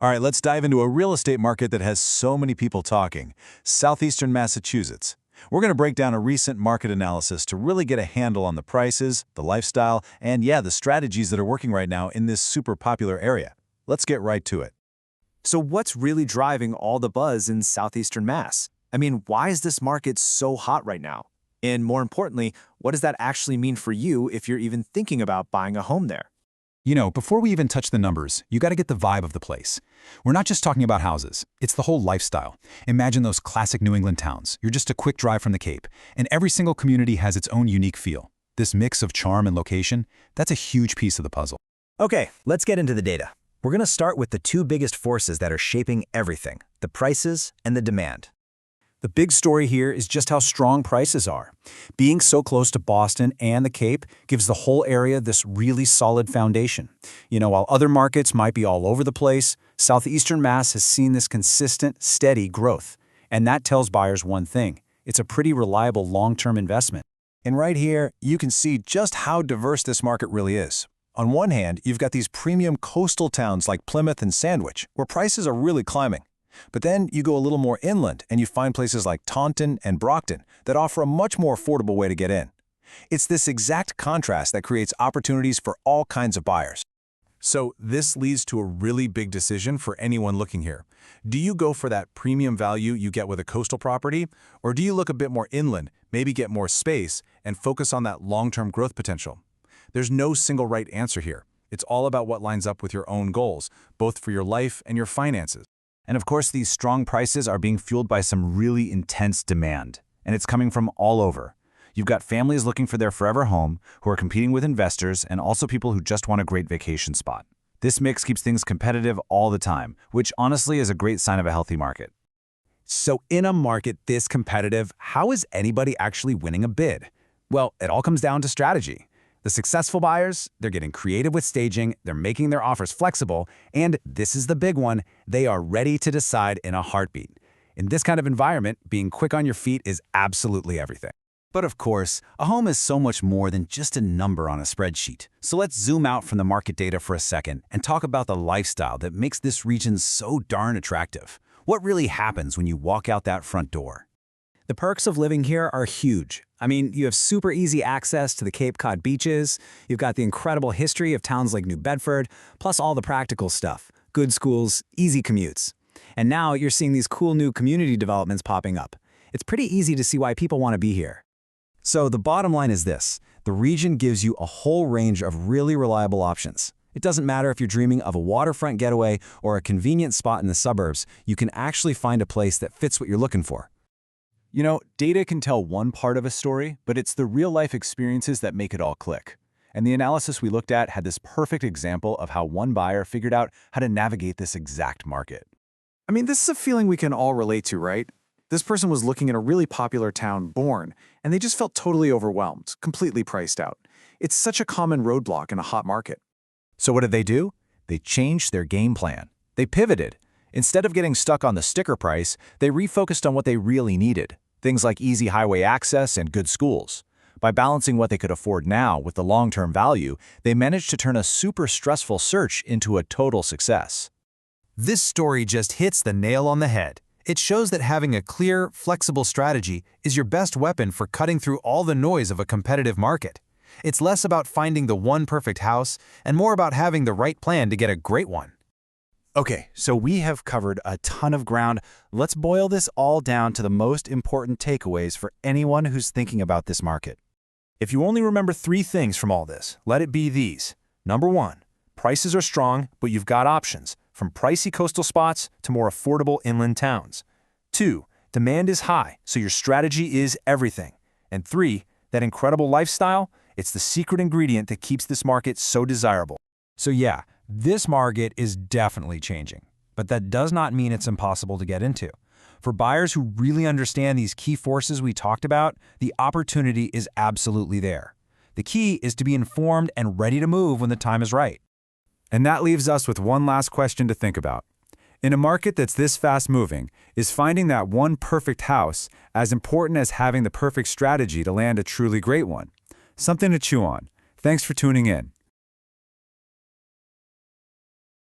All right, let's dive into a real estate market that has so many people talking, Southeastern Massachusetts. We're going to break down a recent market analysis to really get a handle on the prices, the lifestyle, and yeah, the strategies that are working right now in this super popular area. Let's get right to it. So what's really driving all the buzz in Southeastern Mass? I mean, why is this market so hot right now? And more importantly, what does that actually mean for you if you're even thinking about buying a home there? Before we even touch the numbers, you got to get the vibe of the place. We're not just talking about houses, it's the whole lifestyle. Imagine those classic New England towns. You're just a quick drive from the Cape, and every single community has its own unique feel. This mix of charm and location, that's a huge piece of the puzzle. Okay, let's get into the data. We're going to start with the two biggest forces that are shaping everything, the prices and the demand. The big story here is just how strong prices are. Being so close to Boston and the Cape gives the whole area this really solid foundation. While other markets might be all over the place, Southeastern Mass has seen this consistent, steady growth. And that tells buyers one thing: it's a pretty reliable long-term investment. And right here, you can see just how diverse this market really is. On one hand, you've got these premium coastal towns like Plymouth and Sandwich, where prices are really climbing. But then you go a little more inland and you find places like Taunton and Brockton that offer a much more affordable way to get in. It's this exact contrast that creates opportunities for all kinds of buyers. So this leads to a really big decision for anyone looking here. Do you go for that premium value you get with a coastal property, or do you look a bit more inland, maybe get more space, and focus on that long-term growth potential? There's no single right answer here. It's all about what lines up with your own goals, both for your life and your finances. And of course, these strong prices are being fueled by some really intense demand, and it's coming from all over. You've got families looking for their forever home who are competing with investors, and also people who just want a great vacation spot. This mix keeps things competitive all the time, which honestly is a great sign of a healthy market. So in a market this competitive, how is anybody actually winning a bid? Well, it all comes down to strategy. The successful buyers, they're getting creative with staging, they're making their offers flexible, and this is the big one, they are ready to decide in a heartbeat. In this kind of environment, being quick on your feet is absolutely everything. But of course, a home is so much more than just a number on a spreadsheet. So let's zoom out from the market data for a second and talk about the lifestyle that makes this region so darn attractive. What really happens when you walk out that front door? The perks of living here are huge. I mean, you have super easy access to the Cape Cod beaches, you've got the incredible history of towns like New Bedford, plus all the practical stuff, good schools, easy commutes. And now you're seeing these cool new community developments popping up. It's pretty easy to see why people want to be here. So the bottom line is this: the region gives you a whole range of really reliable options. It doesn't matter if you're dreaming of a waterfront getaway or a convenient spot in the suburbs, you can actually find a place that fits what you're looking for. Data can tell one part of a story, but it's the real-life experiences that make it all click. And the analysis we looked at had this perfect example of how one buyer figured out how to navigate this exact market. I mean, this is a feeling we can all relate to, right? This person was looking at a really popular town, Bourne, and they just felt totally overwhelmed, completely priced out. It's such a common roadblock in a hot market. So what did they do? They changed their game plan. They pivoted. Instead of getting stuck on the sticker price, they refocused on what they really needed, things like easy highway access and good schools. By balancing what they could afford now with the long-term value, they managed to turn a super stressful search into a total success. This story just hits the nail on the head. It shows that having a clear, flexible strategy is your best weapon for cutting through all the noise of a competitive market. It's less about finding the one perfect house and more about having the right plan to get a great one. Okay, so we have covered a ton of ground. Let's boil this all down to the most important takeaways for anyone who's thinking about this market. If you only remember 3 things from all this, let it be these. Number 1, prices are strong, but you've got options, from pricey coastal spots to more affordable inland towns. 2, demand is high, so your strategy is everything. And 3, that incredible lifestyle, it's the secret ingredient that keeps this market so desirable. So yeah, this market is definitely changing, but that does not mean it's impossible to get into. For buyers who really understand these key forces we talked about, the opportunity is absolutely there. The key is to be informed and ready to move when the time is right. And that leaves us with one last question to think about. In a market that's this fast-moving, is finding that one perfect house as important as having the perfect strategy to land a truly great one? Something to chew on. Thanks for tuning in.